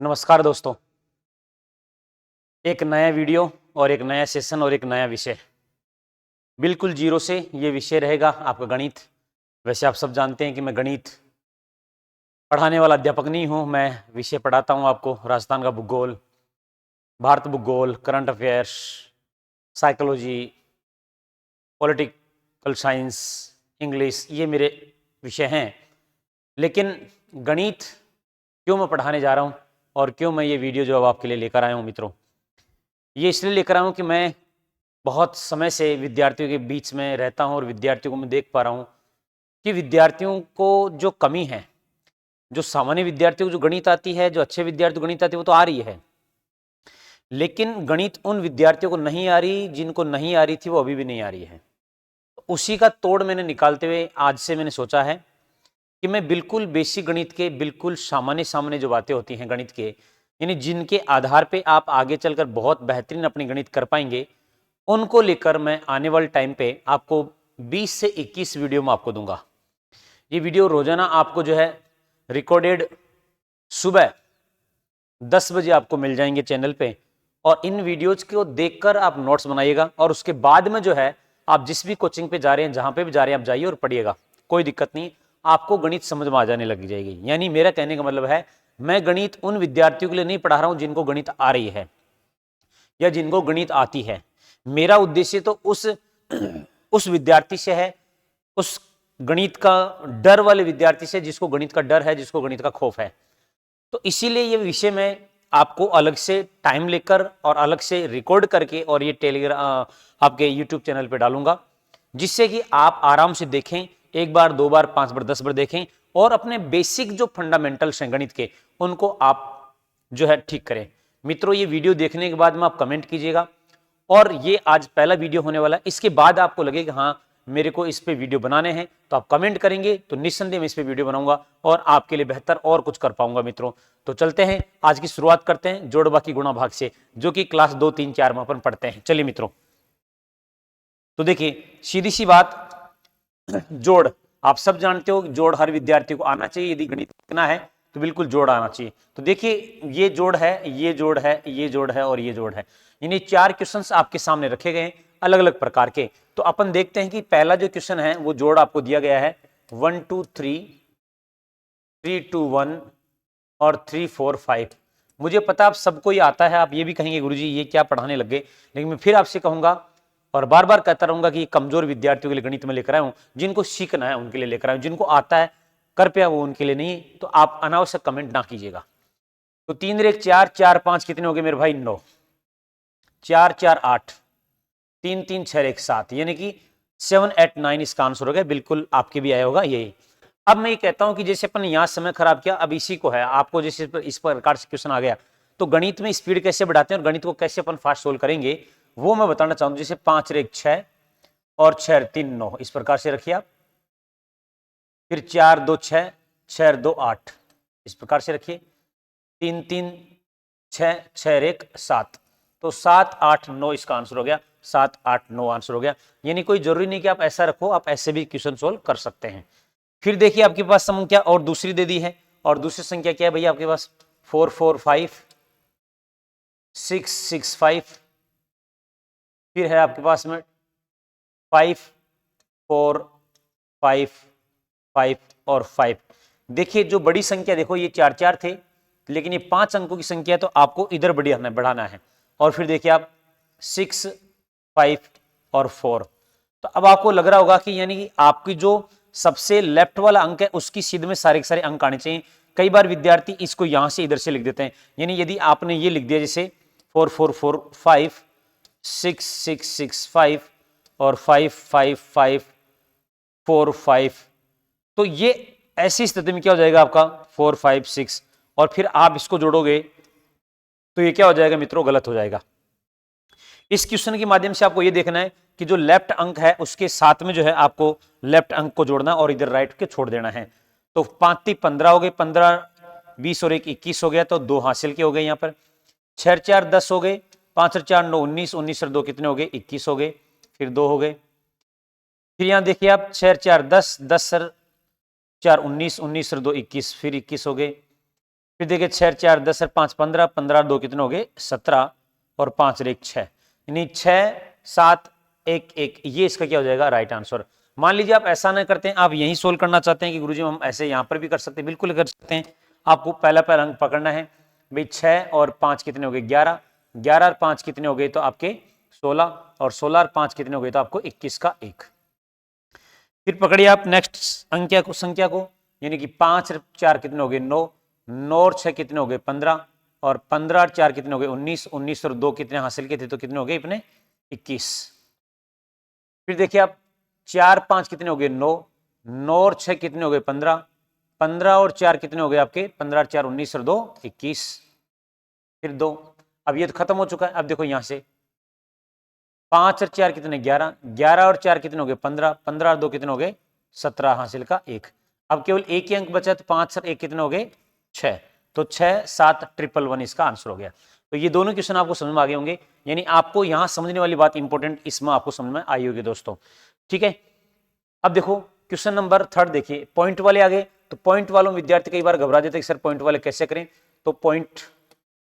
नमस्कार दोस्तों। एक नया वीडियो और एक नया सेशन और एक नया विषय, बिल्कुल जीरो से। ये विषय रहेगा आपका गणित। वैसे आप सब जानते हैं कि मैं गणित पढ़ाने वाला अध्यापक नहीं हूँ। मैं विषय पढ़ाता हूँ आपको राजस्थान का भूगोल, भारत भूगोल, current affairs, psychology, political science, English, ये मेरे विषय हैं। लेकिन गणित क्यों मैं पढ़ाने जा रहा हूँ और क्यों मैं ये वीडियो जो अब आपके लिए लेकर आया हूँ मित्रों, ये इसलिए लेकर आया हूँ कि मैं बहुत समय से विद्यार्थियों के बीच में रहता हूँ और विद्यार्थियों को मैं देख पा रहा हूँ कि विद्यार्थियों को जो कमी है, जो सामान्य विद्यार्थियों को जो गणित आती है, जो अच्छे विद्यार्थी को गणित आती है, वो तो आ रही है, लेकिन गणित उन विद्यार्थियों को नहीं आ रही जिनको नहीं आ रही थी, वो अभी भी नहीं आ रही है। तो उसी का तोड़ मैंने निकालते हुए आज से मैंने सोचा है कि मैं बिल्कुल बेसिक गणित के, बिल्कुल सामान्य सामान्य जो बातें होती हैं गणित के, यानी जिनके आधार पे आप आगे चलकर बहुत बेहतरीन अपनी गणित कर पाएंगे, उनको लेकर मैं आने वाले टाइम पे आपको 20 से 21 वीडियो में आपको दूंगा। ये वीडियो रोजाना आपको जो है रिकॉर्डेड सुबह 10 बजे आपको मिल जाएंगे चैनल पे, और इन वीडियोज को देखकर आप नोट्स बनाइएगा और उसके बाद में जो है आप जिस भी कोचिंग पे जा रहे हैं, जहां पे भी जा रहे हैं, आप जाइए और पढ़िएगा, कोई दिक्कत नहीं। आपको गणित समझ में आ जाने लग जाएगी। यानी मेरा कहने का मतलब है, मैं गणित उन विद्यार्थियों के लिए नहीं पढ़ा रहा हूं जिनको गणित आ रही है या जिनको गणित आती है। मेरा उद्देश्य तो उस विद्यार्थी से है, उस गणित का डर वाले विद्यार्थी से, जिसको गणित का डर है, जिसको गणित का खौफ है। तो इसीलिए ये विषय मैं आपको अलग से टाइम लेकर और अलग से रिकॉर्ड करके और ये टेलीग्राम आपके यूट्यूब चैनल पे डालूंगा, जिससे कि आप आराम से देखें, एक बार, दो बार, 5 बार, 10 बार देखें और अपने बेसिक जो फंडामेंटल्स हैं गणित के, उनको आप जो है ठीक करें। मित्रों, ये वीडियो देखने के बाद में आप कमेंट कीजिएगा, और ये आज पहला वीडियो होने वाला है। इसके बाद आपको लगेगा हाँ मेरे को इस पे वीडियो बनाने हैं, तो आप कमेंट करेंगे तो निस्संदेह मैं इस पे वीडियो बनाऊंगा और आपके लिए बेहतर और कुछ कर पाऊंगा मित्रों। तो चलते हैं, आज की शुरुआत करते हैं जोड़ बाकी गुणा भाग से, जो कि क्लास 2, 3, 4 में अपन पढ़ते हैं। चलिए मित्रों, तो देखिए सीधी सी बात, जोड़ आप सब जानते हो, जोड़ हर विद्यार्थी को आना चाहिए। यदि गणित सीखना है तो बिल्कुल जोड़ आना चाहिए। तो देखिए, ये जोड़ है, ये जोड़ है, ये जोड़ है और ये जोड़ है। यानी 4 क्वेश्चंस आपके सामने रखे गए हैं अलग अलग प्रकार के। तो अपन देखते हैं कि पहला जो क्वेश्चन है वो जोड़ आपको दिया गया है 1 2 3, 3 2 1 और 3 4 5। मुझे पता आप सबको ही आता है, आप ये भी कहेंगे गुरुजी ये क्या पढ़ाने लग गए, लेकिन मैं फिर आपसे कहूंगा और बार बार कहता रहूंगा कि कमजोर विद्यार्थियों के लिए गणित में लेकर आया हूं, जिनको सीखना है उनके लिए लेकर आया हूं, जिनको आता है कृपया वो उनके लिए नहीं। तो आप अनावश्यक कमेंट ना कीजिएगा। तो 3 रेख 4, 4 5 कितने हो गए मेरे भाई? 9, 4 4 8, 3 3 6 रेख 7, यानी कि 7 8 9 इसका आंसर हो गया। बिल्कुल आपके भी आया होगा यही। अब मैं ये कहता हूं कि जैसे अपन यहां समय खराब किया, अब इसी को है आपको, जैसे इस प्रकार से क्वेश्चन आ गया, तो गणित में स्पीड कैसे बढ़ाते हैं और गणित को कैसे अपन फास्ट सोल्व करेंगे, वो मैं बताना चाहूंगा। जैसे 5 रेख 6 और 6 3 9, इस प्रकार से रखिए आप। फिर 4 2 6, 6 2 8, इस प्रकार से रखिए। 3 3 6, 6 रेख 7, तो 7 8 9 इसका आंसर हो गया। 7 8 9 आंसर हो गया। यानी कोई जरूरी नहीं कि आप ऐसा रखो, आप ऐसे भी क्वेश्चन सोल्व कर सकते हैं। फिर देखिए आपके पास संख्या और दूसरी दे दी है, और दूसरी संख्या क्या है भैया आपके पास? 4 4 5, 6 6 5, फिर है आपके पास में 5 4 5 5 और 5। देखिए जो बड़ी संख्या, देखो ये 4 4 थे, लेकिन ये 5 अंकों की संख्या है, तो आपको इधर बढ़ाना है। और फिर देखिए आप 6 5 और 4। तो अब आपको लग रहा होगा कि यानी कि आपकी जो सबसे लेफ्ट वाला अंक है उसकी सीध में सारे के सारे अंक आने चाहिए। कई बार विद्यार्थी इसको यहां से इधर से लिख देते हैं। यानी यदि आपने ये लिख दिया जैसे 4 4 4 5, 6 6 6 5 और 5 5 5 4 5, तो ये ऐसी स्थिति में क्या हो जाएगा आपका 4 5 6, और फिर आप इसको जोड़ोगे तो ये क्या हो जाएगा मित्रों? गलत हो जाएगा। इस क्वेश्चन के माध्यम से आपको ये देखना है कि जो लेफ्ट अंक है उसके साथ में जो है आपको लेफ्ट अंक को जोड़ना और इधर राइट के छोड़ देना है। तो 5 3 15 हो गए, 15 20 और 1 21 हो गया, तो 2 हासिल के हो गए। यहाँ पर 6 4 10 हो गए, 5 4 9 19, 19 और 2 कितने हो गए? 21 हो गए, फिर 2 हो गए। फिर यहाँ देखिए आप 6 4 10, 10 4 19, 19 और 2 21, फिर 21 हो गए। फिर देखिए 6 4 10 और 5 15, 15 और 2 कितने हो गए 17 और 5 और 1 6, यानी 6 7 1 1, ये इसका क्या हो जाएगा राइट आंसर। मान लीजिए आप ऐसा ना करते हैं, आप यही सोल्व करना चाहते हैं कि गुरुजी हम ऐसे यहाँ पर भी कर सकते हैं, बिल्कुल कर सकते हैं। आपको पहला पहला अंक पकड़ना है भाई, 6 और 5 कितने हो गए 11, 11 और 5 कितने हो गए तो आपके 16, और 16 और 5 कितने हो गए तो आपको 21 का 1। फिर पकड़िए आप नेक्स्ट संख्या को, यानी कि 5 और 4 कितने हो गए 9, 9 और 6 कितने हो गए 15, और 15 और 4 कितने हो गए 19, 19 और 2 कितने हासिल किए थे तो कितने हो गए अपने 21। फिर देखिए आप 4 5 कितने हो गए 9, 9 और 6 कितने हो गए 15, 15 और 4 कितने हो गए आपके 15 और 4 19 और 2 21। फिर 2, अब ये तो खत्म हो चुका है। अब देखो यहां से 5 और 4 कितने 11, 11 और 4 कितने हो गए 15, 15 और 2 कितने हो गए 17 हासिल का 1। अब केवल एक ही अंक बचा, तो 5 और 1 कितने हो गए 6, तो 6 7 1 1 इसका आंसर हो गया। तो ये दोनों क्वेश्चन आपको समझ में आ गए होंगे, यानी आपको यहां समझने वाली बात इंपॉर्टेंट इसमें आपको समझ में आई होगी दोस्तों, ठीक है। अब देखो क्वेश्चन नंबर 3 देखिए, पॉइंट वाले आ गए। तो पॉइंट वालों विद्यार्थी कई बार घबरा जाते हैं सर पॉइंट वाले कैसे करें, तो पॉइंट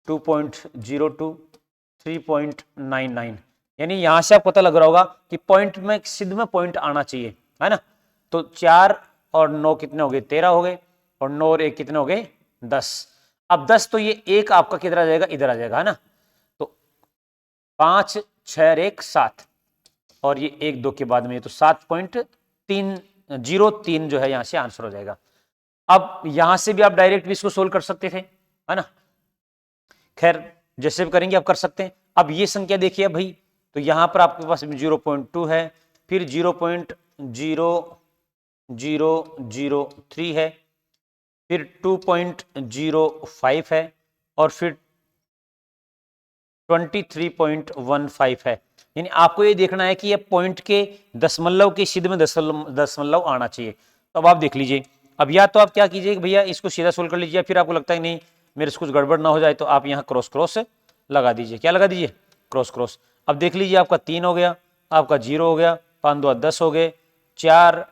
2.02 3.99, यानी यहां से आपको पता लग रहा होगा कि पॉइंट में सिद्ध में पॉइंट आना चाहिए, है ना। तो 4 और 9 कितने हो गए 13 हो गए, और 9 और 1 कितने हो गए 10। अब 10 तो ये एक आपका किधर आ जाएगा इधर आ जाएगा, है ना। तो 5 6 और 1 7, और ये 1 2 के बाद में तो 7.303 जो है यहां से आंसर हो जाएगा। अब यहां से भी आप डायरेक्ट भी इसको सोल्व कर सकते थे, है ना। खैर जैसे भी करेंगे आप कर सकते हैं। अब ये संख्या देखिए भाई, तो यहां पर आपके पास 0.2 है, फिर 0.0003 है, फिर 2.05 है, और फिर 23.15 है। यानी आपको ये देखना है कि ये पॉइंट के दशमलव के सिद्ध में दशमलव आना चाहिए। तो अब आप देख लीजिए, अब या तो आप क्या कीजिए भैया इसको सीधा सोल्व कर लीजिए, फिर आपको लगता है नहीं मेरे से कुछ गड़बड़ ना हो जाए, तो आप यहाँ क्रॉस क्रॉस लगा दीजिए। क्या लगा दीजिए क्रॉस क्रॉस। अब देख लीजिए आपका 3 हो गया, आपका 0 हो गया, 5 2 10 हो गए, 4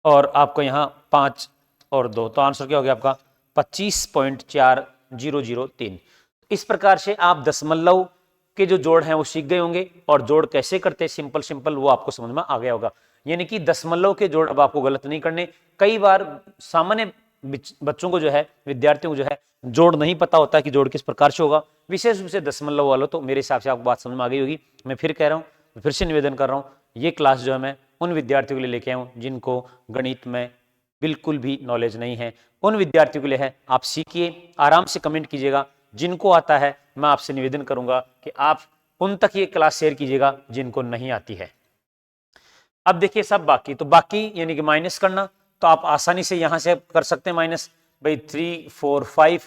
और आपको यहाँ 5 और 2, तो आंसर क्या हो गया आपका 25.4003। इस प्रकार से आप दशमलव के जो जोड़ हैं वो सीख गए होंगे, और जोड़ कैसे करते हैं सिंपल सिंपल वो आपको समझ में आ गया होगा। यानी कि दशमलव के जोड़ अब आपको गलत नहीं करने। कई बार सामान्य बच्चों को जो है, विद्यार्थियों को जो है जोड़ नहीं पता होता कि जोड़ किस प्रकार से होगा, विशेष रूप से दशमलव वालों। तो मेरे हिसाब से आपको बात समझ में आ गई होगी। मैं फिर कह रहा हूँ, फिर से निवेदन कर रहा हूँ, ये क्लास जो है मैं उन विद्यार्थियों के लिए लेके आया हूँ जिनको गणित में बिल्कुल भी नॉलेज नहीं है, उन विद्यार्थियों के लिए है। आप सीखिए, आराम से कमेंट कीजिएगा, जिनको आता है मैं आपसे निवेदन करूंगा कि आप उन तक ये क्लास शेयर कीजिएगा जिनको नहीं आती है। अब देखिए सब बाकी, तो बाकी यानी कि माइनस करना, तो आप आसानी से यहां से कर सकते हैं माइनस भाई 3 4 5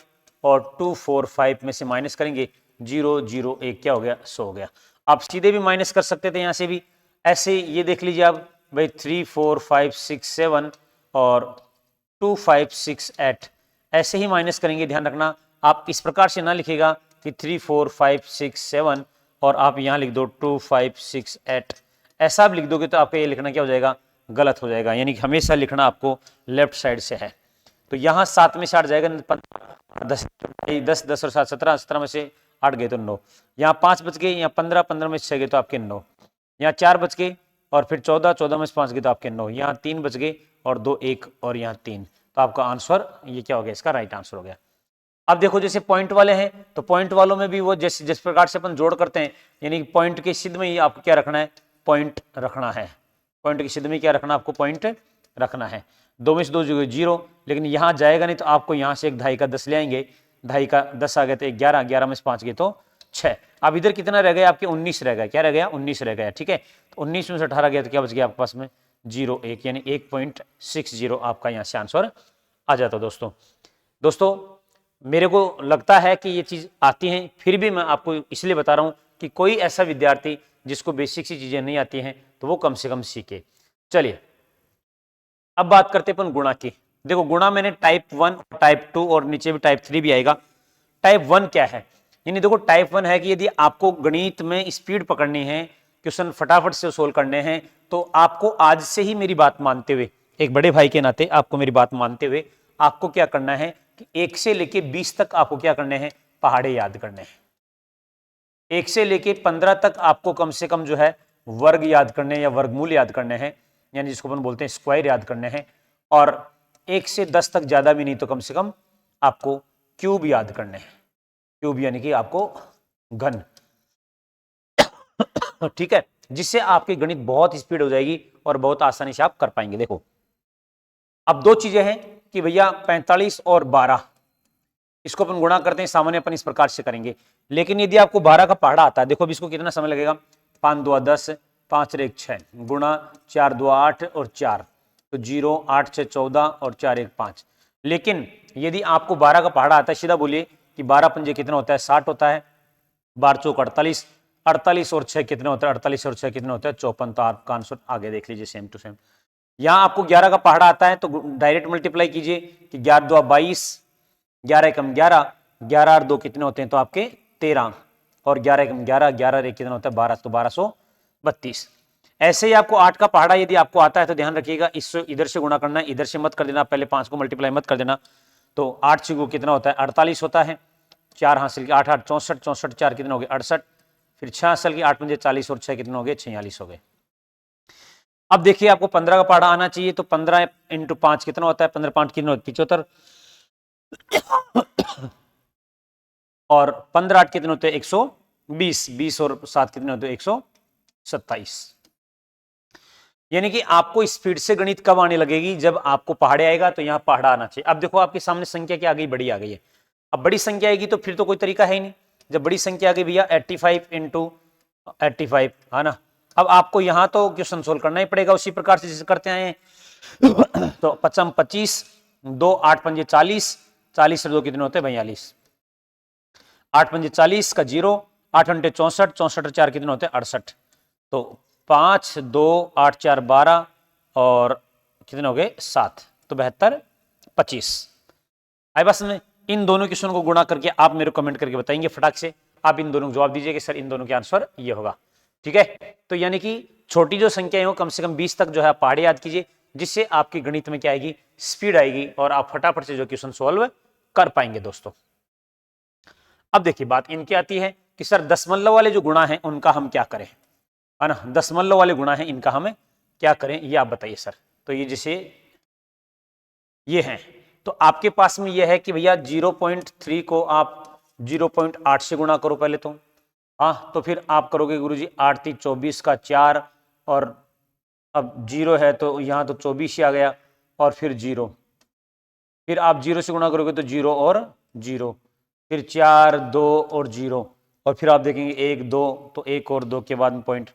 और 2 4 5 में से माइनस करेंगे 0 0 1 क्या हो गया 100 हो गया। आप सीधे भी माइनस कर सकते थे यहां से भी, ऐसे ये देख लीजिए आप भाई 3 4 5 6 7 और 2 5 6 8 ऐसे ही माइनस करेंगे। ध्यान रखना आप इस प्रकार से ना लिखेगा कि 3 4 5 6 7 और आप यहां लिख दो 2 5 6 8, ऐसा आप लिख दोगे तो आपका ये लिखना क्या हो जाएगा गलत हो जाएगा। यानी कि हमेशा लिखना आपको लेफ्ट साइड से है। तो यहाँ 7 में से 8 जाएगा, 10 10 10 और 7 17, 17 में से 8 गए तो 9, यहाँ 5 बच गए, यहाँ 15 15 में से 6 गए तो आपके 9, यहाँ 4 बच गए और फिर 14 14 में से 5 गए तो आपके 9, यहाँ 3 बच गए और 2 1 और यहाँ 3, तो आपका आंसर ये क्या हो गया इसका राइट आंसर हो गया। अब देखो जैसे पॉइंट वाले हैं तो पॉइंट वालों में भी वो जिस प्रकार से अपन जोड़ करते हैं, यानी पॉइंट के सिद्ध में ही आपको क्या रखना है पॉइंट रखना है। पॉइंट की सिद्ध में क्या रखना आपको पॉइंट रखना है। 2 में से 2 0, लेकिन यहाँ जाएगा नहीं तो आपको यहाँ से एक 2.5 का 10 ले आएंगे, 2.5 का 10 आ गया तो 11, 11 में से 5 गए तो 6। अब इधर कितना रह गया आपके 19 रह गया, क्या रह गया 19 रह गया, ठीक है। तो 19 में से 18 गया तो क्या बच गया आपके पास में 0 1, यानी 1.60 आपका यहाँ से आंसर आ जाता। दोस्तों मेरे को लगता है कि ये चीज आती है, फिर भी मैं आपको इसलिए बता रहा हूं कि कोई ऐसा विद्यार्थी जिसको बेसिक सी चीजें नहीं आती हैं तो वो कम से कम सीखे। चलिए अब बात करते हैं अपन गुणा की। देखो गुणा मैंने टाइप 1 टाइप 2 और नीचे भी टाइप 3 भी आएगा। टाइप 1 क्या है, यानी देखो टाइप 1 है कि यदि आपको गणित में स्पीड पकड़नी है, क्वेश्चन फटाफट से सोल्व करने हैं, तो आपको आज से ही मेरी बात मानते हुए, एक बड़े भाई के नाते आपको मेरी बात मानते हुए आपको क्या करना है कि 1 से लेके 20 तक आपको क्या करने हैं, पहाड़े याद करने हैं। 1 से लेके 15 तक आपको कम से कम जो है वर्ग याद करने हैं या वर्गमूल याद करने हैं, यानी जिसको अपन बोलते हैं स्क्वायर याद करने हैं। और 1 से 10 तक ज्यादा भी नहीं तो कम से कम आपको क्यूब याद करने हैं। क्यूब यानी कि आपको घन, ठीक है, जिससे आपकी गणित बहुत स्पीड हो जाएगी और बहुत आसानी से आप कर पाएंगे। देखो अब दो चीजें हैं कि भैया 45 और 12 इसको अपन गुणा करते हैं, सामान्य अपन इस प्रकार से करेंगे। लेकिन यदि आपको 12 का पहाड़ा आता है, देखो अब इसको कितना समय लगेगा, 5 2 10 5 1 6 गुणा 4 2 8 और 4 तो 0 8 6 14 और 4 1 5। लेकिन यदि आपको 12 का पहाड़ा आता है, सीधा बोलिए कि 12 पंजे कितना होता है, 60 होता है, 12 चौक 48, 48 और 6 कितने होता है, 48 और 6 कितने होता है, 54। तो आपका आंसर आगे देख लीजिए सेम टू सेम। यहां आपको 11 का पहाड़ा आता है तो डायरेक्ट मल्टीप्लाई कीजिए कि 11 2 22, 11 एकम 11, 11 और 2 कितने होते हैं, तो आपके 13 और 11 एकम 11, 11 और 1 कितना होता है, 12, तो 1232। ऐसे ही आपको 8 का पहाड़ा यदि आपको आता है तो ध्यान रखिएगा इससे इधर से गुणा करना है, इधर से मत कर देना, पहले 5 को मल्टीप्लाई मत कर देना। तो 8 6 को कितना होता है, 48 होता है, 4 हासिल के 8 8 64, 64 4 कितने हो गए 68, फिर 6 हासिल के 8 पंजे 40 और 6 कितने हो गए 46 हो गए। अब देखिए आपको 15 का पहाड़ा आना चाहिए, तो 15 इंटू 5 कितना होता है, 15 5 कितने होते हैं 75 और 15 8 कितने होते हैं 120, 20 और 7 कितने होते हैं 127। यानी कि आपको स्पीड से गणित कब आने लगेगी, जब आपको पहाड़े आएगा तो यहां पहाड़ा आना चाहिए। अब देखो आपके सामने संख्या क्या आ गई, बड़ी आ गई है। अब बड़ी संख्या आएगी तो फिर तो कोई तरीका है ही नहीं। जब बड़ी संख्या आ गई भैया 85 इंटू 85 है ना, अब आपको यहां तो क्वेश्चन सोल्व करना ही पड़ेगा उसी प्रकार से जैसे करते आए हैं। तो 55 25 2 8 पंजे 40, 40 से 2 कितने होते हैं 42, 8 पंजे 40 का 0, 8 अंटे 64, 64 और 4 कितने होते हैं 68। तो 5 2 8 4 12 और कितने हो गए 7, तो 72 25। आई बस में इन दोनों क्वेश्चन को गुणा करके आप मेरे को कमेंट करके बताएंगे फटाक से, आप इन दोनों को जवाब दीजिए कि सर इन दोनों के आंसर ये होगा। ठीक है, तो यानी कि छोटी जो संख्याएं हो कम से कम 20 तक जो है पहाड़े याद कीजिए, जिससे आपकी गणित में क्या आएगी, स्पीड आएगी और आप फटाफट से जो क्वेश्चन सॉल्व कर पाएंगे दोस्तों। अब देखिए बात इनकी आती है कि सर दशमलव वाले जो गुणा हैं उनका हम क्या करें, है ना, दशमलव वाले गुणा हैं इनका हमें क्या करें, ये आप बताइए सर। तो ये जैसे ये हैं तो आपके पास में ये है कि भैया 0.3 को आप 0.8 से गुणा करो पहले तो, हाँ तो फिर आप करोगे गुरुजी 8 3 24 का 4 और अब 0 है तो यहाँ तो 24 ही आ गया और फिर 0, फिर आप 0 से गुणा करोगे तो 0 और 0, फिर 4 2 और 0 और फिर आप देखेंगे 1 2 तो 1 और 2 के बाद में पॉइंट,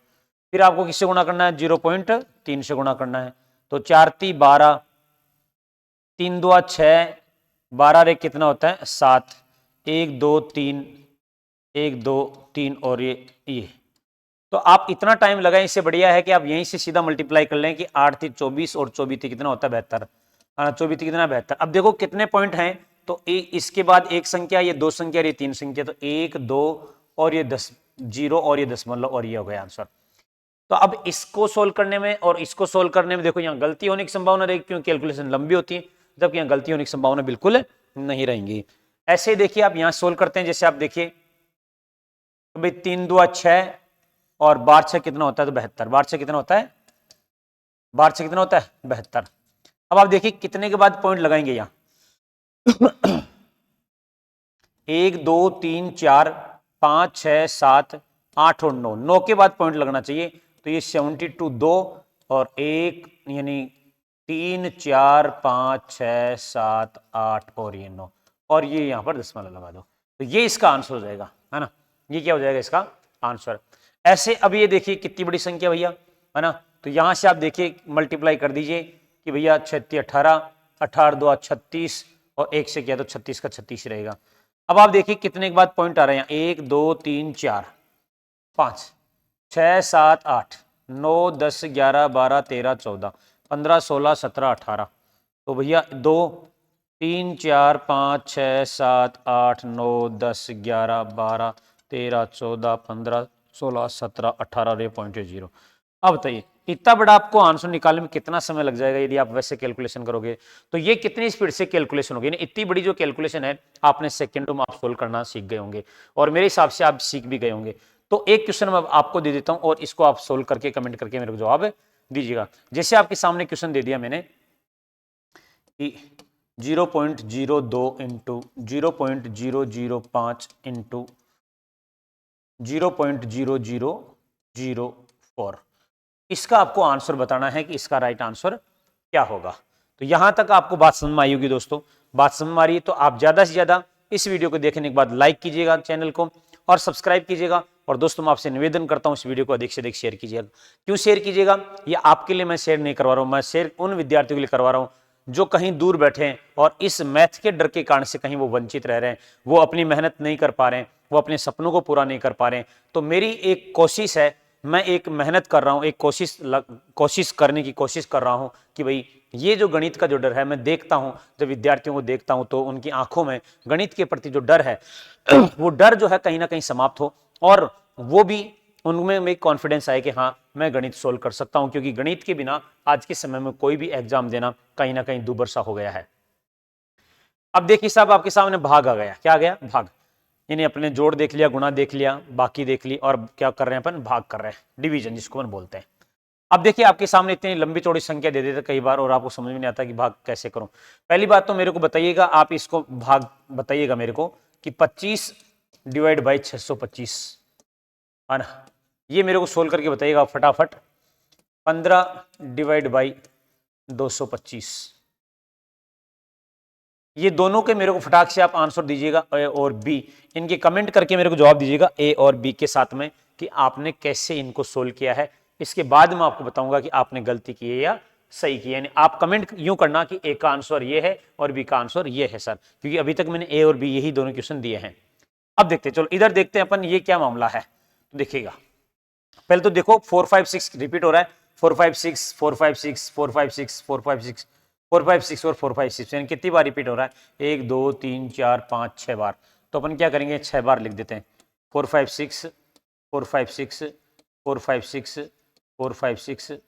फिर आपको किससे गुणा करना है 0.3 से गुणा करना है। तो 4 3 12, 3 2 6, 12 रे कितना होता है 7, 1 2 3, 1 2 3 और ये तो आप इतना टाइम लगाएं, इससे बढ़िया है कि आप यहीं से सीधा मल्टीप्लाई कर लें कि 8 3 24 और 24 कितना होता है 72, 24 कितना 72। अब देखो कितने पॉइंट हैं, तो इसके बाद एक संख्या, ये दो संख्या, ये तीन संख्या, तो 1 2 और ये 10 0 और ये दशमलव और ये हो गया आंसर। तो अब इसको सोल्व करने में और इसको सोल्व करने में देखो यहाँ गलती होने की संभावना रहेगी क्योंकि कैलकुलेशन लंबी होती है, जबकि यहाँ गलती होने की संभावना बिल्कुल नहीं रहेंगी। ऐसे ही देखिए आप यहाँ सोल्व करते हैं, जैसे आप देखिए भाई 3 2 6 और 12 6 कितना होता है तो 72, 12 6 कितना होता है, 12 6 कितना होता है 72। अब आप देखिए कितने के बाद पॉइंट लगाएंगे यहाँ 1 2 3 4 5 6 7 8 और 9, 9 के बाद पॉइंट लगना चाहिए। तो ये 72 2 और 1 यानी 3 4 5 6 7 8 और ये 9 और ये यहां पर दशमलव लगा दो, तो ये इसका आंसर हो जाएगा, है ना, ये क्या हो जाएगा इसका आंसर। ऐसे अब ये देखिए कितनी बड़ी संख्या भैया, है ना, तो यहां से आप देखिए मल्टीप्लाई कर दीजिए कि भैया 36 18, 18 2 36 और 1 से किया तो 36 का 36 रहेगा। अब आप देखिए कितने के बाद पॉइंट आ रहे हैं 1 2 3 4 5 6 7 8 9 10 11 12 13 14 15 16 17 18, तो भैया 2 3 4 5 6 7 8 9 10 11 12 13 14 15 16 17 18 और ये पॉइंट 0। अब बताइए इतना बड़ा आपको आंसर निकालने में कितना समय लग जाएगा यदि आप वैसे कैलकुलेशन करोगे, तो ये कितनी स्पीड से कैलकुलेशन होगी। इतनी बड़ी जो कैलकुलेशन है आपने सेकंडों में आप सोल्व करना सीख गए होंगे, और मेरे हिसाब से आप सीख भी गए होंगे। तो एक क्वेश्चन मैं आपको दे देता हूं और इसको आप सोल्व करके कमेंट करके मेरे को जवाब दीजिएगा। जैसे आपके सामने क्वेश्चन दे दिया मैंने कि 0.02 इंटू 0.005 इंटू 0.0004, इसका आपको आंसर बताना है कि इसका राइट आंसर क्या होगा। तो यहां तक आपको बात समझ में आई होगी दोस्तों। बात समझ में आ रही है तो आप ज्यादा से ज्यादा इस वीडियो को देखने के बाद लाइक कीजिएगा चैनल को और सब्सक्राइब कीजिएगा। और दोस्तों मैं आपसे निवेदन करता हूं इस वीडियो को अधिक से अधिक शेयर कीजिएगा। क्यों शेयर कीजिएगा? ये आपके लिए मैं शेयर नहीं करवा रहा हूं, मैं शेयर उन विद्यार्थियों के लिए करवा रहा हूं जो कहीं दूर बैठे हैं और इस मैथ के डर के कारण से कहीं वो वंचित रह रहे हैं, वो अपनी मेहनत नहीं कर पा रहे हैं, वो अपने सपनों को पूरा नहीं कर पा रहे हैं। तो मेरी एक कोशिश है, मैं एक मेहनत कर रहा हूं, एक कोशिश करने की कोशिश कर रहा हूं कि भाई ये जो गणित का जो डर है, मैं देखता हूं जब विद्यार्थियों को देखता हूं तो उनकी आंखों में गणित के प्रति जो डर है वो डर जो है कहीं ना कहीं समाप्त हो, और वो भी उनमें एक कॉन्फिडेंस आए कि हाँ मैं गणित सोल्व कर सकता हूं। क्योंकि गणित के बिना आज के समय में कोई भी एग्जाम देना कहीं ना कहीं दूभर सा हो गया है। अब देखिए साहब आपके सामने भाग आ गया। क्या आ गया? भाग। यानी अपने जोड़ देख लिया, गुणा देख लिया, बाकी देख ली, और क्या कर रहे हैं अपन? भाग कर रहे हैं, डिवीजन जिसको अपन बोलते हैं। अब देखिए आपके सामने इतनी लंबी चौड़ी संख्या दे देते कई बार और आपको समझ में नहीं आता कि भाग कैसे करूं। पहली बात तो मेरे को बताइएगा, आप इसको भाग बताइएगा मेरे को कि 25 डिवाइड बाई 625 है ना, ये मेरे को सोल्व करके बताइएगा फटाफट। 15 डिवाइड बाई 225, ये दोनों के मेरे को फटाक से आप आंसर दीजिएगा। ए और बी, इनके कमेंट करके मेरे को जवाब दीजिएगा ए और बी के साथ में कि आपने कैसे इनको सोल्व किया है। इसके बाद मैं आपको बताऊंगा कि आपने गलती की है या सही की है। यानी आप कमेंट यूं करना कि ए का आंसर ये है और बी का आंसर ये है सर, क्योंकि अभी तक मैंने ए और बी यही दोनों क्वेश्चन दिए हैं। अब देखते हैं, चलो इधर देखते हैं अपन ये क्या मामला है। तो देखिएगा पहले तो देखो 4 5 6 रिपीट हो रहा है। 4 5 6 4 5 6 4 5 6 4 5 6 4 5 6 और 4 5 6, यानी कितनी बार रिपीट हो रहा है? 1 2 3 4 5 6 बार। तो अपन क्या करेंगे? 6 बार लिख देते हैं। 4 5 6 4 5 6 4 5 6 4 5 6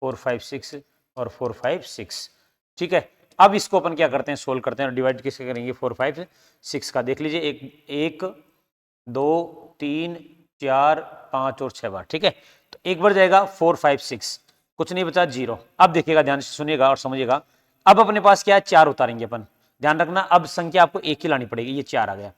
4 5 6 और 4 5 6। ठीक है, अब इसको अपन क्या करते हैं? सोल्व करते हैं। डिवाइड किससे करेंगे? 4 5 6 का। देख लीजिए 1 2 3 4 5 और 6 बार। ठीक है, तो एक बार जाएगा 4 5 6, कुछ नहीं बचा 0। अब देखिएगा, ध्यान से सुनिएगा और समझिएगा। अब अपने पास क्या है? 4 उतारेंगे अपन। ध्यान रखना अब संख्या आपको एक ही लानी पड़ेगी। ये 4 आ गया।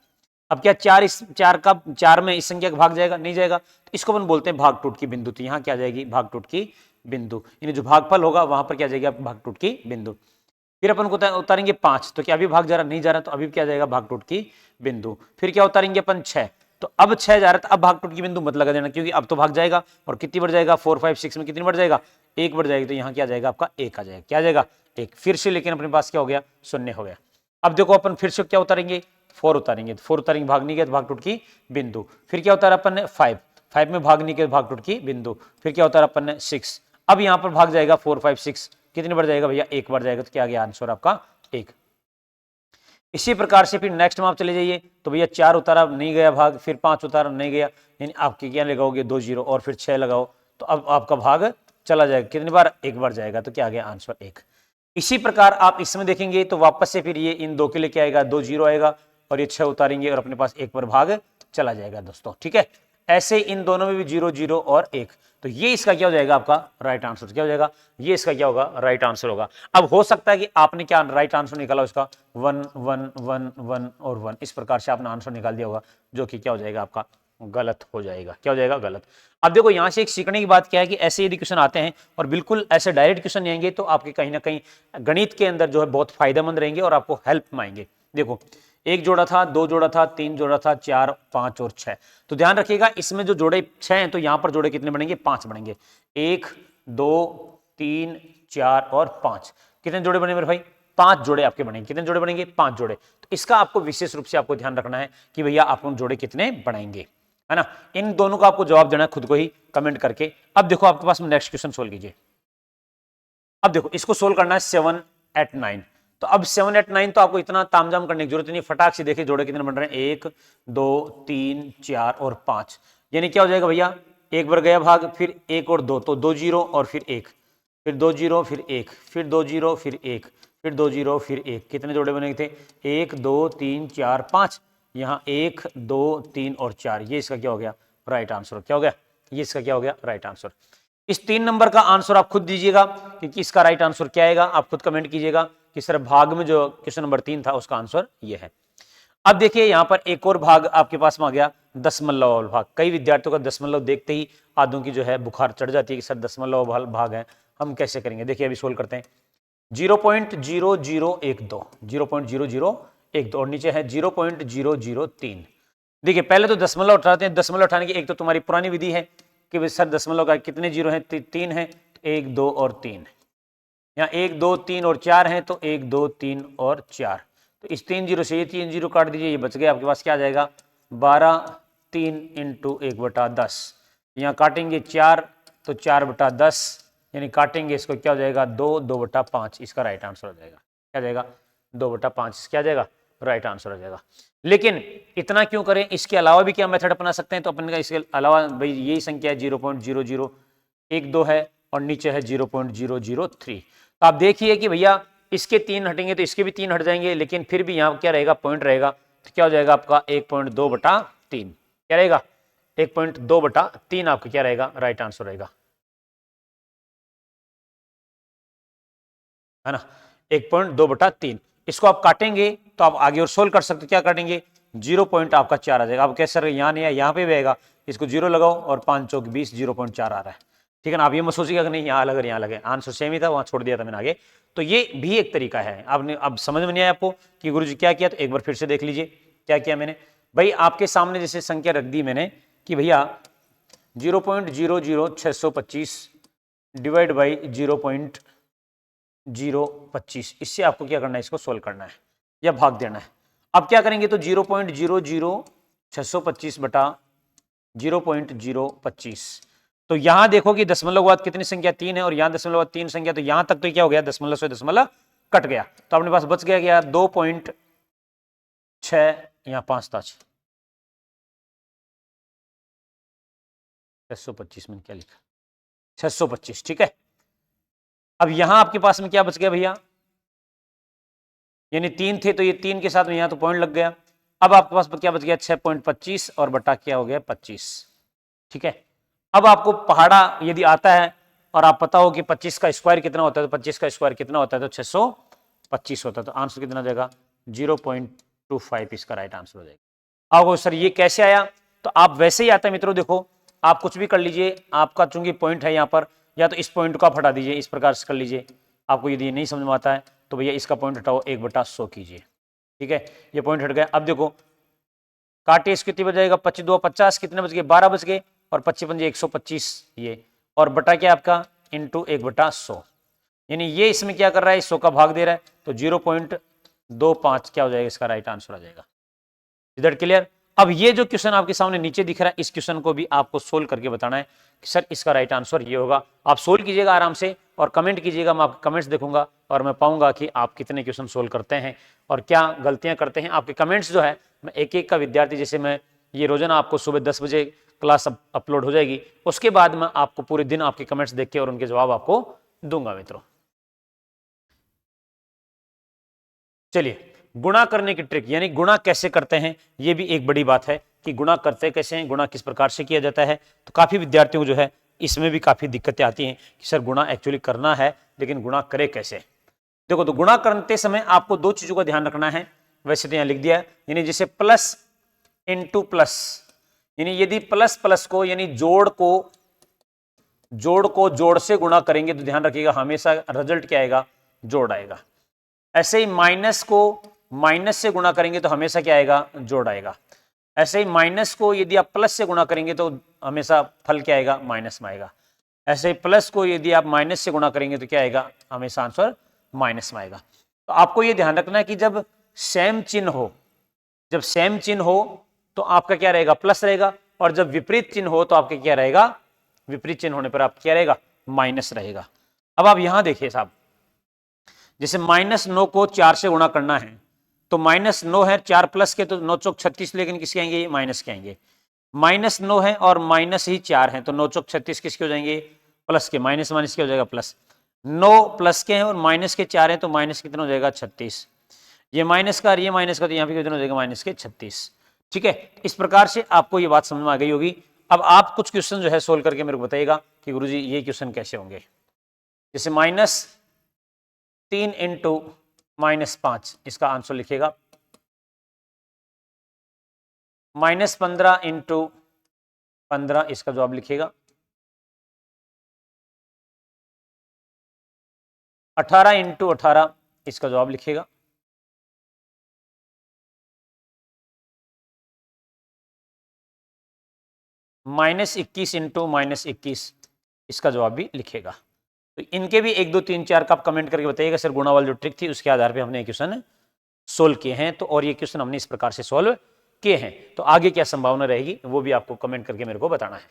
अब क्या 4 इस 4 में इस संख्या का भाग जाएगा? नहीं जाएगा। तो इसको अपन बोलते हैं भाग टूट की बिंदु। तो यहाँ क्या जाएगी? भाग टूट की बिंदु। यानी जो भागफल होगा वहां पर क्या जाएगी? भाग टूट की बिंदु। फिर अपन को उतारेंगे 5, तो क्या अभी भाग जा रहा? नहीं जा रहा। तो अभी क्या जाएगा? भाग टूट की बिंदु। फिर क्या उतारेंगे अपन? 6, तो अब 6 जा रहा था, अब भाग टूट की बिंदु मत लगा देना, क्योंकि अब तो भाग जाएगा। और कितनी बढ़ जाएगा? 4 5 6 में कितनी बढ़ जाएगा? 1 बढ़ जाएगी। तो यहाँ क्या जाएगा? आपका 1 आ जाएगा। क्या जाएगा? 1। फिर से लेकिन अपने पास क्या हो गया? 0 हो गया। अब देखो अपन फिर से क्या उतारेंगे? 4 उतारेंगे। 4 उतारेंगे, भाग नहीं गया तो भाग टूट की बिंदु। फिर क्या उतारा अपन ने? 5 में भाग नहीं गया, भाग टूट की बिंदु। फिर क्या उतारा अपन ने? 6। अब यहाँ पर भाग जाएगा 4 5 6, कितनी बढ़ जाएगा भैया? 1 बढ़ जाएगा। तो क्या आ गया आंसर आपका? 1। इसी प्रकार से फिर नेक्स्ट में आप चले जाइए, तो भैया 4 उतारा नहीं गया भाग, फिर 5 उतारा नहीं गया, यानी आपके क्या लगाओगे? 2 0, और फिर 6 लगाओ, तो अब आपका भाग चला जाएगा। कितनी बार? 1 बार जाएगा। तो क्या आ गया आंसर? 1। इसी प्रकार आप इसमें देखेंगे तो वापस से फिर ये इन 2 के लिए क्या आएगा? 2 0 आएगा, और ये 6 उतारेंगे और अपने पास 1 पर भाग चला जाएगा दोस्तों। ठीक है, ऐसे इन दोनों में भी 0 0 और 1। तो ये इसका क्या हो जाएगा? आपका राइट आंसर क्या हो जाएगा? ये इसका क्या होगा? राइट आंसर होगा। अब हो सकता है कि आपने क्या राइट आंसर निकाला उसका 1 1 1 1 और 1, इस प्रकार से आपने आंसर निकाल दिया होगा, जो कि क्या हो जाएगा? आपका गलत हो जाएगा। क्या हो जाएगा? गलत। अब देखो यहां से एक सीखने की बात क्या है कि ऐसे यदि क्वेश्चन आते हैं और बिल्कुल ऐसे डायरेक्ट क्वेश्चन नहीं आएंगे तो आपके कहीं ना कहीं गणित के अंदर जो है बहुत फायदेमंद रहेंगे और आपको हेल्प में आएंगे। देखो 1 जोड़ा था, 2 जोड़ा था, 3 जोड़ा था, 4 5 और 6। तो ध्यान रखिएगा इसमें जो जोड़े 6 हैं तो यहां पर जोड़े कितने बनेंगे? 5 बनेंगे। 1 2 3 4 और 5, कितने जोड़े बने मेरे भाई? 5 जोड़े आपके बनेंगे। कितने जोड़े बनेंगे? 5 जोड़े। तो इसका आपको विशेष रूप से आपको ध्यान रखना है कि भैया आपको जोड़े कितने बनाएंगे, है ना। इन दोनों का आपको जवाब देना है खुद को ही कमेंट करके। अब देखो आपके पास में नेक्स्ट क्वेश्चन सोल्व कीजिए। अब देखो इसको सोल्व करना है 7 8 9। तो अब 7 8 9 तो आपको इतना तामझाम करने की जरूरत नहीं, फटाक से देखिए जोड़े कितने बन रहे हैं? 1 2 3 4 और 5, यानी क्या हो जाएगा भैया? एक बार गया भाग, फिर एक और दो, तो 2 जीरो और फिर एक, फिर 2 जीरो फिर एक, फिर 2 जीरो फिर एक, फिर 2 जीरो फिर एक। कितने जोड़े बने थे? 1 2 3 4 5। यहाँ 1 2 3 और 4। ये इसका क्या हो गया? Right answer. क्या हो गया? ये इसका क्या हो गया? Right answer. इस 3 नंबर का आंसर आप खुद दीजिएगा कि इसका राइट आंसर क्या आएगा। आप खुद कमेंट कीजिएगा कि सर भाग में जो क्वेश्चन नंबर 3 था उसका आंसर ये है। अब देखिए यहाँ पर एक और भाग आपके पास में आ गया, दशमलव वाला भाग। कई विद्यार्थियों का दशमलव देखते ही आधों की जो है बुखार चढ़ जाती है कि सर दशमलव वाला भाग है, हम कैसे करेंगे। देखिए अभी सोल्व करते हैं। 0.0012, 0.0012 और नीचे है 0.003। देखिए पहले तो दशमलव उठाते हैं। दशमलव उठाने की एक तो तुम्हारी पुरानी विधि है कि सर दशमलव का कितने जीरो हैं? 3 है, तो 1 2 और 3। यहाँ 1 2 3 और 4 है, तो 1 2 3 और 4। तो इस 3 जीरो से ये 3 जीरो काट दीजिए, ये बच गया आपके पास। क्या आ जाएगा? 12 3 इंटू 1/10। यहाँ काटेंगे 4, तो 4/10, यानी काटेंगे इसको, क्या हो जाएगा? 2 2/5। इसका राइट आंसर हो जाएगा। क्या जाएगा? 2/5। क्या जाएगा? राइट आंसर हो जाएगा। लेकिन इतना क्यों करें? इसके अलावा भी क्या मेथड अपना सकते हैं? तो अपन का इसके अलावा भाई यही संख्या है 0.0012 है और नीचे है 0.003। तो आप देखिए कि भैया इसके 3 हटेंगे तो इसके भी 3 हट जाएंगे, लेकिन फिर भी यहाँ क्या रहेगा? पॉइंट रहेगा। तो क्या हो जाएगा आपका? 1.2/3। क्या रहेगा? 1.2/3 आपका क्या रहेगा? राइट आंसर रहेगा, है ना। 1.2/3। इसको आप काटेंगे तो आप आगे और सोल्व कर सकते हो। क्या काटेंगे? 0 पॉइंट आपका 4 आ जाएगा। अब कैसे? यहाँ नहीं है, यहाँ पे भी आएगा। इसको 0 लगाओ और 5 चौक 20, 0.4 आ रहा है। ठीक है ना। आप ये मत सोचिएगा कि नहीं यहाँ अलग यहाँ लगे, आंसर सेम ही था, वहां छोड़ दिया था मैंने आगे। तो ये भी एक तरीका है। आपने अब समझ में नहीं आया आपको कि गुरुजी क्या किया? तो एक बार फिर से देख लीजिए क्या किया मैंने। भाई आपके सामने जैसे संख्या रख दी मैंने कि भैया 0.00625 डिवाइड बाई 0.025। इससे आपको क्या करना है? इसको सोल्व करना है या भाग देना है। अब क्या करेंगे? तो 0.00625 बटा 0.025। तो यहां देखो कि दशमलव के बाद कितनी संख्या? 3 है, और यहां दशमलव के बाद 3 संख्या। तो यहां तक तो क्या हो गया? दशमलव से दशमलव कट गया, तो अपने पास बच गया 2.6। यहां 5 था, 625 में क्या लिखा? 625। ठीक है। अब यहां आपके पास में क्या बच गया भैया? यानी 3 थे, तो ये 3 के साथ में यहां तो पॉइंट लग गया। अब आपके पास क्या बच गया? 6.25 और बटा क्या हो गया? 25। ठीक है। अब आपको पहाड़ा यदि आता है और आप पता हो कि 25 का स्क्वायर कितना होता है, तो 25 का स्क्वायर कितना होता है? तो 625 होता है। तो आंसर कितना जाएगा? 0.25 इसका राइट आंसर हो जाएगा। अब सर ये कैसे आया? तो आप वैसे ही आता है मित्रों। देखो आप कुछ भी कर लीजिए, आपका चूंकि पॉइंट है यहाँ पर, या तो इस पॉइंट को आप हटा दीजिए, इस प्रकार से कर लीजिए। आपको यदि नहीं समझ में आता है तो भैया इसका पॉइंट हटाओ, 1/100 कीजिए। ठीक है, ये पॉइंट हट गया। अब देखो काटे इसको, कितनी बच जाएगा? 25 2 50, कितने बच गए? 12 बच गए, और 25 पंजे 125 ये, और बटा क्या आपका? इंटू 1/100। यानी ये इसमें क्या कर रहा है? 100 का भाग दे रहा है, तो 0.25 क्या हो जाएगा? इसका राइट आंसर आ जाएगा। Is that clear? अब ये जो क्वेश्चन आपके सामने नीचे दिख रहा है, इस क्वेश्चन को भी आपको सोल्व करके बताना है कि सर इसका राइट आंसर ये होगा। आप सोल्व कीजिएगा आराम से और कमेंट कीजिएगा। मैं आपके कमेंट्स देखूंगा और मैं पाऊंगा कि आप कितने क्वेश्चन सोल्व करते हैं और क्या गलतियां करते हैं। आपके कमेंट्स जो है मैं एक एक का विद्यार्थी, जैसे मैं ये रोजाना आपको सुबह 10 बजे क्लास अपलोड हो जाएगी, उसके बाद मैं आपको पूरे दिन आपके कमेंट्स देख के और उनके जवाब आपको दूंगा मित्रों। चलिए, गुणा करने की ट्रिक, यानी गुणा कैसे करते हैं, ये भी एक बड़ी बात है कि गुणा करते कैसे हैं, गुणा किस प्रकार से किया जाता है। तो काफी विद्यार्थियों को जो है इसमें भी काफी दिक्कतें आती हैं कि सर गुणा एक्चुअली करना है, लेकिन गुणा करे कैसे। देखो, तो गुणा करते समय आपको 2 चीजों का ध्यान रखना है। वैसे तो यहां लिख दिया है, यानी जैसे प्लस इंटू प्लस, यानी यदि प्लस प्लस को, यानी जोड़ को जोड़ से गुणा करेंगे तो ध्यान रखिएगा हमेशा रिजल्ट क्या आएगा? जोड़ आएगा। ऐसे ही माइनस को माइनस से गुणा करेंगे तो हमेशा क्या आएगा? जोड़ आएगा। ऐसे ही माइनस को यदि आप प्लस से गुणा करेंगे तो हमेशा फल क्या आएगा? माइनस में आएगा। ऐसे ही प्लस को यदि आप माइनस से गुणा करेंगे तो क्या आएगा? हमेशा आंसर माइनस में आएगा। तो आपको यह ध्यान रखना है कि जब सेम चिन्ह हो तो आपका क्या रहेगा? प्लस रहेगा, और जब विपरीत चिन्ह हो तो आपका क्या रहेगा? विपरीत चिन्ह होने पर आप क्या रहेगा? माइनस रहेगा। अब आप यहां देखिए साहब, जैसे -9 को 4 से गुणा करना है तो -9 है, 4 प्लस के तो 9 चौक 36, लेकिन किसके आएंगे? माइनस के आएंगे। -9 है और माइनस ही 4 है, तो 9 चौक 36 किसके हो जाएंगे, प्लस के, माइनस माइनस के हो जाएगा प्लस। 9 प्लस के हैं और माइनस के 4 हैं, तो माइनस कितना हो जाएगा 36। ये माइनस का और ये माइनस का, तो यहाँ पे कितना हो जाएगा माइनस के 36। ठीक है, इस प्रकार से आपको ये बात समझ में आ गई होगी। अब आप कुछ क्वेश्चन जो है सोल्व करके मेरे को बताइएगा कि गुरुजी ये क्वेश्चन कैसे होंगे। जैसे -3 इंटू -5, इसका आंसर लिखिएगा। -15 इंटू 15, इसका जवाब लिखिएगा। 18 इंटू 18, इसका जवाब लिखिएगा। -21 इंटू -21, इसका जवाब भी लिखेगा। तो इनके भी 1 2 3 4 का आप कमेंट करके बताइएगा सर, गुणा वाली जो ट्रिक थी उसके आधार पे हमने क्वेश्चन सोल्व किए हैं, तो और ये क्वेश्चन हमने इस प्रकार से सोल्व किए हैं, तो आगे क्या संभावना रहेगी वो भी आपको कमेंट करके मेरे को बताना है।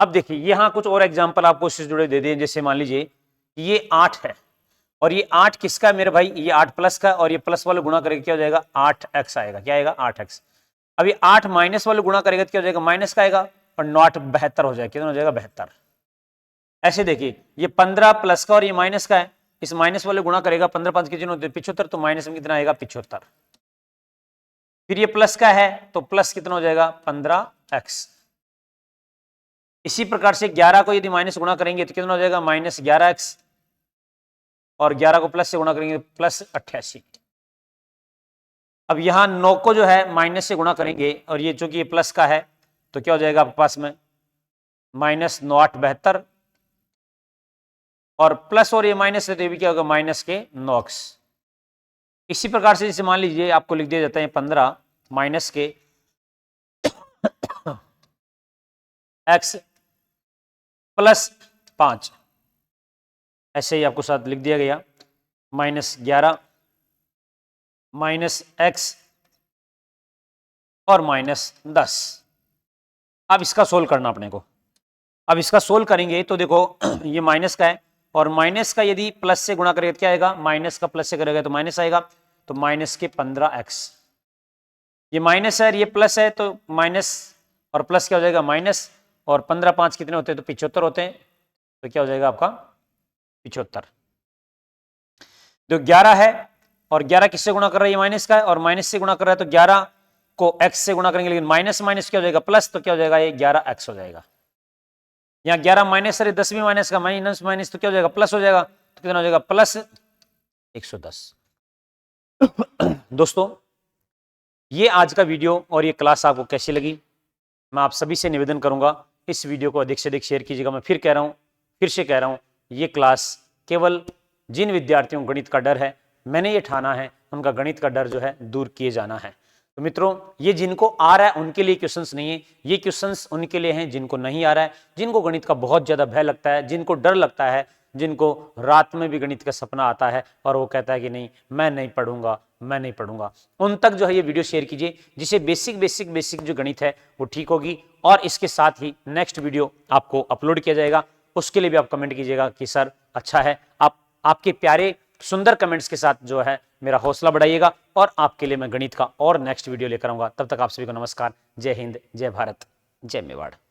अब देखिए यहां कुछ और एग्जांपल आपको इससे जुड़े दे दिए। जैसे मान लीजिए ये 8 है और ये 8 किसका है मेरे भाई, ये 8 प्लस का, और ये प्लस वाले गुणा करेगा क्या हो जाएगा 8x आएगा, क्या आएगा 8x। अब ये 8 माइनस वाले गुणा करेगा तो क्या हो जाएगा माइनस का आएगा, और 9 72 हो जाएगा, कितना हो जाएगा 72। ऐसे देखिए ये 15 प्लस का और ये माइनस का है, इस माइनस वाले गुणा करेगा, 15 5 कितने होते हैं 75, तो माइनस में कितना आएगा 75। फिर ये प्लस का है तो प्लस कितना हो जाएगा 15x। इसी प्रकार से 11 को यदि माइनस गुणा करेंगे तो कितना हो जाएगा -11x, और 11 को प्लस से गुणा करेंगे +88। अब यहां 9 को जो है माइनस से गुणा करेंगे और ये चूंकि ये प्लस का है तो क्या हो जाएगा आपके पास में -9 8 72, और प्लस और ये माइनस है तो ये भी क्या होगा माइनस के 9x। इसी प्रकार से जैसे मान लीजिए आपको लिख दिया जाता है 15 माइनस के x +5, ऐसे ही आपको साथ लिख दिया गया -11 -x और -10। अब इसका सोल्व करना अपने को। अब इसका सोल्व करेंगे तो देखो ये माइनस का है और माइनस का यदि प्लस से गुणा करेगा तो क्या आएगा, माइनस का प्लस से करेगा तो माइनस आएगा, तो माइनस के 15x। ये माइनस है और ये प्लस है तो माइनस और प्लस क्या हो जाएगा माइनस, और 15 5 कितने होते हैं तो 75 होते हैं, तो क्या हो जाएगा आपका 75। जो 11 है और 11 किससे गुणा कर रहा है, ये माइनस का है और माइनस से गुणा कर रहा है, तो 11 को x से गुणा करेंगे, लेकिन माइनस माइनस क्या हो जाएगा प्लस, तो क्या हो जाएगा ये 11x हो जाएगा। यहाँ 11 माइनस है 10 भी माइनस का, माइनस माइनस तो क्या हो जाएगा प्लस हो जाएगा, तो कितना हो जाएगा +110। दोस्तों ये आज का वीडियो और ये क्लास आपको कैसी लगी, मैं आप सभी से निवेदन करूंगा इस वीडियो को अधिक से अधिक शेयर कीजिएगा। मैं फिर से कह रहा हूं ये क्लास केवल जिन विद्यार्थियों को गणित का डर है, मैंने ये ठाना है उनका गणित का डर जो है दूर किए जाना है। तो मित्रों ये जिनको आ रहा है उनके लिए क्वेश्चंस नहीं है, ये क्वेश्चंस उनके लिए हैं जिनको नहीं आ रहा है, जिनको गणित का बहुत ज्यादा भय लगता है, जिनको डर लगता है, जिनको रात में भी गणित का सपना आता है और वो कहता है कि नहीं मैं नहीं पढ़ूंगा, उन तक जो है ये वीडियो शेयर कीजिए, जिसे बेसिक जो गणित है वो ठीक होगी। और इसके साथ ही नेक्स्ट वीडियो आपको अपलोड किया जाएगा, उसके लिए भी आप कमेंट कीजिएगा कि सर अच्छा है। आपके प्यारे सुंदर कमेंट्स के साथ जो है मेरा हौसला बढ़ाइएगा और आपके लिए मैं गणित का और नेक्स्ट वीडियो लेकर आऊंगा। तब तक आप सभी को नमस्कार, जय हिंद, जय भारत, जय मेवाड़।